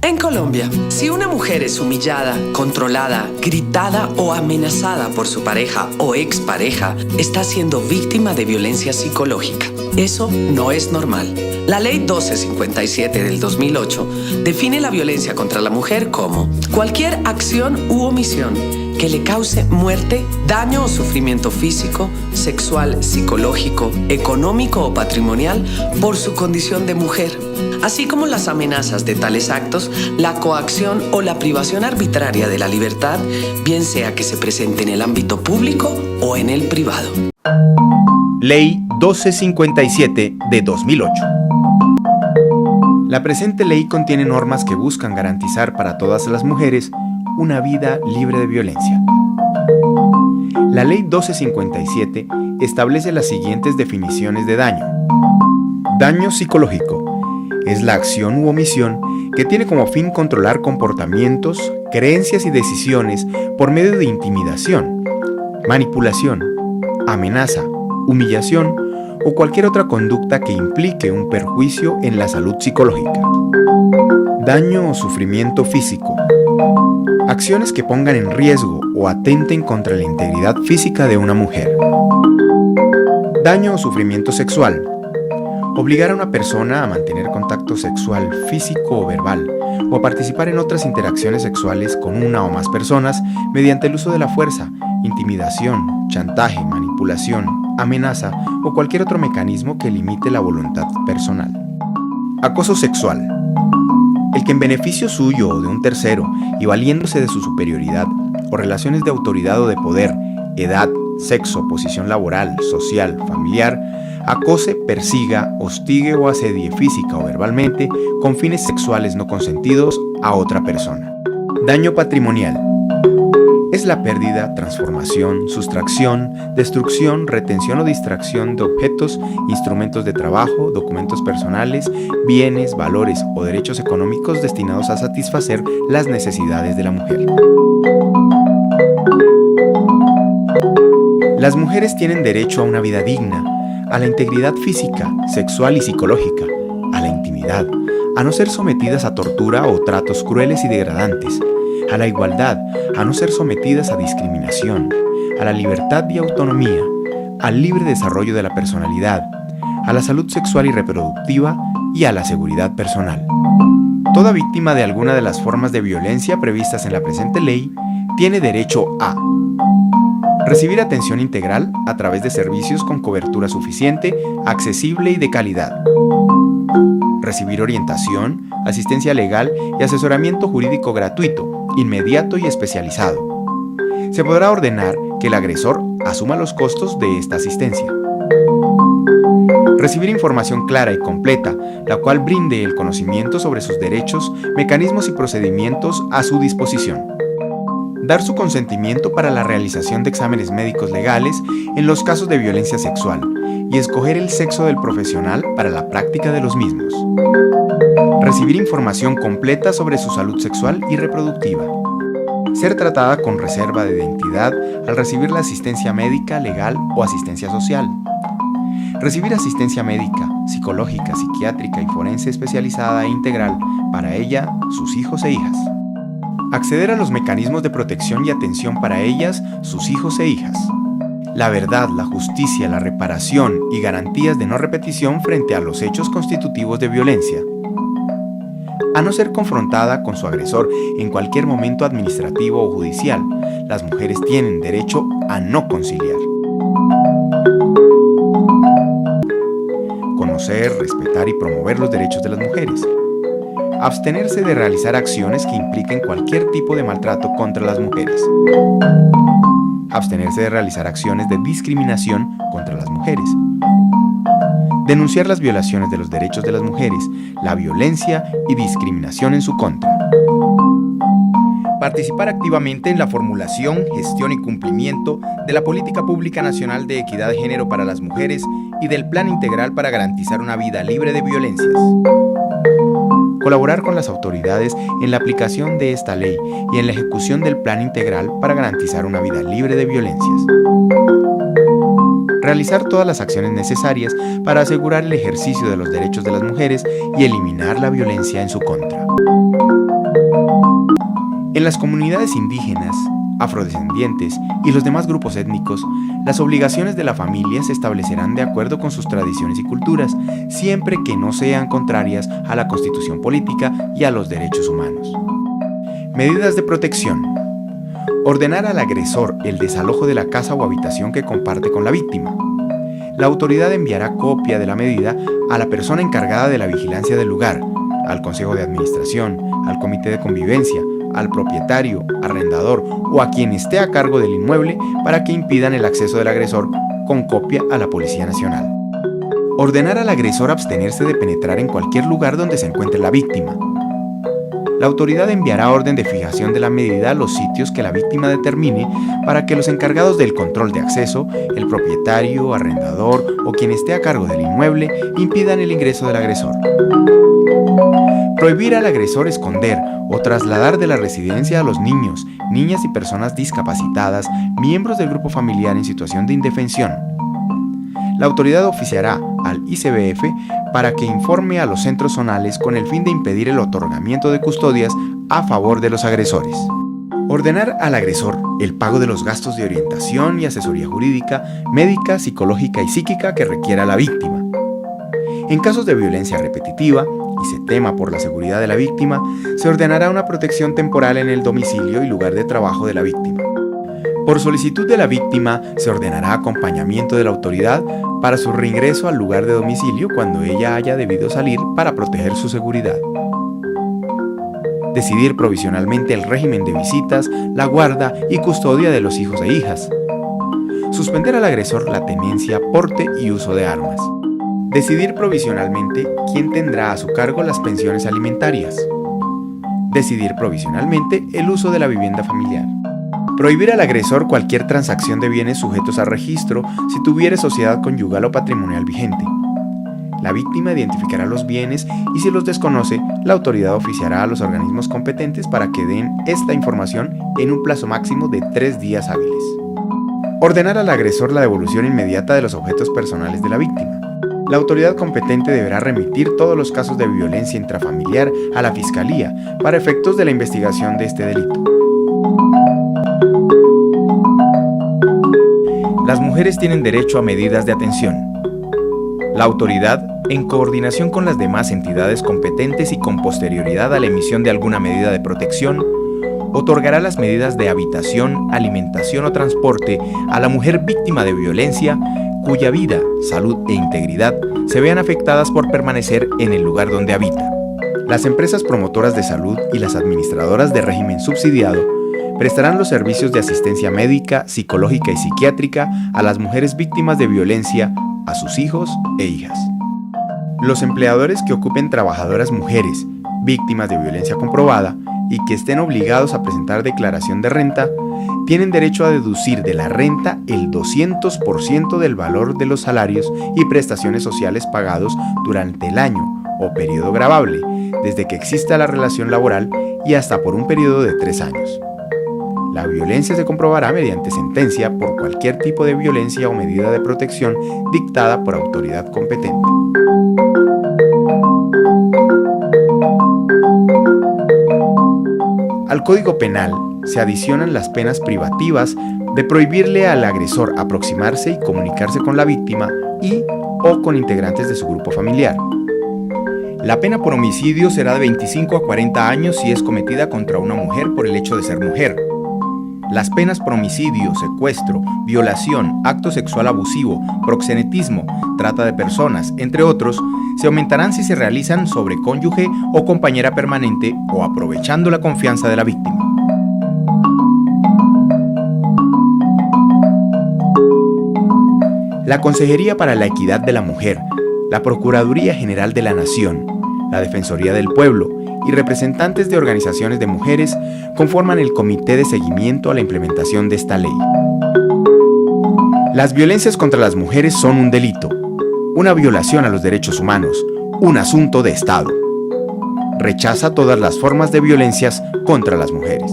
En Colombia, si una mujer es humillada, controlada, gritada o amenazada por su pareja o expareja, está siendo víctima de violencia psicológica. Eso no es normal. La Ley 1257 del 2008 define la violencia contra la mujer como cualquier acción u omisión que le cause muerte, daño o sufrimiento físico, sexual, psicológico, económico o patrimonial por su condición de mujer, así como las amenazas de tales actos, la coacción o la privación arbitraria de la libertad, bien sea que se presente en el ámbito público o en el privado. Ley 1257 de 2008. La presente ley contiene normas que buscan garantizar para todas las mujeres una vida libre de violencia. La Ley 1257 establece las siguientes definiciones de daño. Daño psicológico es la acción u omisión que tiene como fin controlar comportamientos, creencias y decisiones por medio de intimidación, manipulación, amenaza, humillación o cualquier otra conducta que implique un perjuicio en la salud psicológica. Daño o sufrimiento físico. Acciones que pongan en riesgo o atenten contra la integridad física de una mujer. Daño o sufrimiento sexual. Obligar a una persona a mantener contacto sexual físico o verbal, o a participar en otras interacciones sexuales con una o más personas mediante el uso de la fuerza, intimidación, chantaje, manipulación, amenaza o cualquier otro mecanismo que limite la voluntad personal. Acoso sexual. El que en beneficio suyo o de un tercero y valiéndose de su superioridad o relaciones de autoridad o de poder, edad, sexo, posición laboral, social, familiar, acose, persiga, hostigue o asedie física o verbalmente con fines sexuales no consentidos a otra persona. Daño patrimonial. Es la pérdida, transformación, sustracción, destrucción, retención o distracción de objetos, instrumentos de trabajo, documentos personales, bienes, valores o derechos económicos destinados a satisfacer las necesidades de la mujer. Las mujeres tienen derecho a una vida digna, a la integridad física, sexual y psicológica, a la intimidad, a no ser sometidas a tortura o tratos crueles y degradantes, a la igualdad, a no ser sometidas a discriminación, a la libertad y autonomía, al libre desarrollo de la personalidad, a la salud sexual y reproductiva y a la seguridad personal. Toda víctima de alguna de las formas de violencia previstas en la presente ley tiene derecho a recibir atención integral a través de servicios con cobertura suficiente, accesible y de calidad. Recibir orientación, asistencia legal y asesoramiento jurídico gratuito, inmediato y especializado. Se podrá ordenar que el agresor asuma los costos de esta asistencia. Recibir información clara y completa, la cual brinde el conocimiento sobre sus derechos, mecanismos y procedimientos a su disposición. Dar su consentimiento para la realización de exámenes médicos legales en los casos de violencia sexual y escoger el sexo del profesional para la práctica de los mismos. Recibir información completa sobre su salud sexual y reproductiva. Ser tratada con reserva de identidad al recibir la asistencia médica, legal o asistencia social. Recibir asistencia médica, psicológica, psiquiátrica y forense especializada e integral para ella, sus hijos e hijas. Acceder a los mecanismos de protección y atención para ellas, sus hijos e hijas. La verdad, la justicia, la reparación y garantías de no repetición frente a los hechos constitutivos de violencia. A no ser confrontada con su agresor en cualquier momento administrativo o judicial, las mujeres tienen derecho a no conciliar. Conocer, respetar y promover los derechos de las mujeres. Abstenerse de realizar acciones que impliquen cualquier tipo de maltrato contra las mujeres. Abstenerse de realizar acciones de discriminación contra las mujeres. Denunciar las violaciones de los derechos de las mujeres, la violencia y discriminación en su contra. Participar activamente en la formulación, gestión y cumplimiento de la Política Pública Nacional de Equidad de Género para las Mujeres y del Plan Integral para garantizar una vida libre de violencias. Colaborar con las autoridades en la aplicación de esta ley y en la ejecución del Plan Integral para garantizar una vida libre de violencias. Realizar todas las acciones necesarias para asegurar el ejercicio de los derechos de las mujeres y eliminar la violencia en su contra. En las comunidades indígenas, afrodescendientes y los demás grupos étnicos, las obligaciones de la familia se establecerán de acuerdo con sus tradiciones y culturas, siempre que no sean contrarias a la Constitución política y a los derechos humanos. Medidas de protección. Ordenar al agresor el desalojo de la casa o habitación que comparte con la víctima. La autoridad enviará copia de la medida a la persona encargada de la vigilancia del lugar, al consejo de administración, al comité de convivencia, al propietario, arrendador o a quien esté a cargo del inmueble para que impidan el acceso del agresor con copia a la Policía Nacional. Ordenar al agresor abstenerse de penetrar en cualquier lugar donde se encuentre la víctima. La autoridad enviará orden de fijación de la medida a los sitios que la víctima determine para que los encargados del control de acceso, el propietario, arrendador o quien esté a cargo del inmueble, impidan el ingreso del agresor. Prohibir al agresor esconder o trasladar de la residencia a los niños, niñas y personas discapacitadas, miembros del grupo familiar en situación de indefensión. La autoridad oficiará al ICBF para que informe a los centros zonales con el fin de impedir el otorgamiento de custodias a favor de los agresores. Ordenar al agresor el pago de los gastos de orientación y asesoría jurídica, médica, psicológica y psíquica que requiera la víctima. En casos de violencia repetitiva, y se tema por la seguridad de la víctima, se ordenará una protección temporal en el domicilio y lugar de trabajo de la víctima. Por solicitud de la víctima, se ordenará acompañamiento de la autoridad para su reingreso al lugar de domicilio cuando ella haya debido salir para proteger su seguridad. Decidir provisionalmente el régimen de visitas, la guarda y custodia de los hijos e hijas. Suspender al agresor la tenencia, porte y uso de armas. Decidir provisionalmente quién tendrá a su cargo las pensiones alimentarias. Decidir provisionalmente el uso de la vivienda familiar. Prohibir al agresor cualquier transacción de bienes sujetos a registro si tuviere sociedad conyugal o patrimonial vigente. La víctima identificará los bienes y si los desconoce, la autoridad oficiará a los organismos competentes para que den esta información en un plazo máximo de 3 días hábiles. Ordenar al agresor la devolución inmediata de los objetos personales de la víctima. La autoridad competente deberá remitir todos los casos de violencia intrafamiliar a la Fiscalía para efectos de la investigación de este delito. Las mujeres tienen derecho a medidas de atención. La autoridad, en coordinación con las demás entidades competentes y con posterioridad a la emisión de alguna medida de protección, otorgará las medidas de habitación, alimentación o transporte a la mujer víctima de violencia cuya vida, salud e integridad se vean afectadas por permanecer en el lugar donde habita. Las empresas promotoras de salud y las administradoras de régimen subsidiado prestarán los servicios de asistencia médica, psicológica y psiquiátrica a las mujeres víctimas de violencia, a sus hijos e hijas. Los empleadores que ocupen trabajadoras mujeres víctimas de violencia comprobada y que estén obligados a presentar declaración de renta, tienen derecho a deducir de la renta el 200% del valor de los salarios y prestaciones sociales pagados durante el año o periodo gravable, desde que exista la relación laboral y hasta por un periodo de 3 años. La violencia se comprobará mediante sentencia por cualquier tipo de violencia o medida de protección dictada por autoridad competente. Al Código Penal se adicionan las penas privativas de prohibirle al agresor aproximarse y comunicarse con la víctima o con integrantes de su grupo familiar. La pena por homicidio será de 25 a 40 años si es cometida contra una mujer por el hecho de ser mujer. Las penas por homicidio, secuestro, violación, acto sexual abusivo, proxenetismo, trata de personas, entre otros, se aumentarán si se realizan sobre cónyuge o compañera permanente o aprovechando la confianza de la víctima. La Consejería para la Equidad de la Mujer, la Procuraduría General de la Nación, la Defensoría del Pueblo y representantes de organizaciones de mujeres conforman el Comité de Seguimiento a la implementación de esta ley. Las violencias contra las mujeres son un delito, una violación a los derechos humanos, un asunto de Estado. Rechaza todas las formas de violencias contra las mujeres.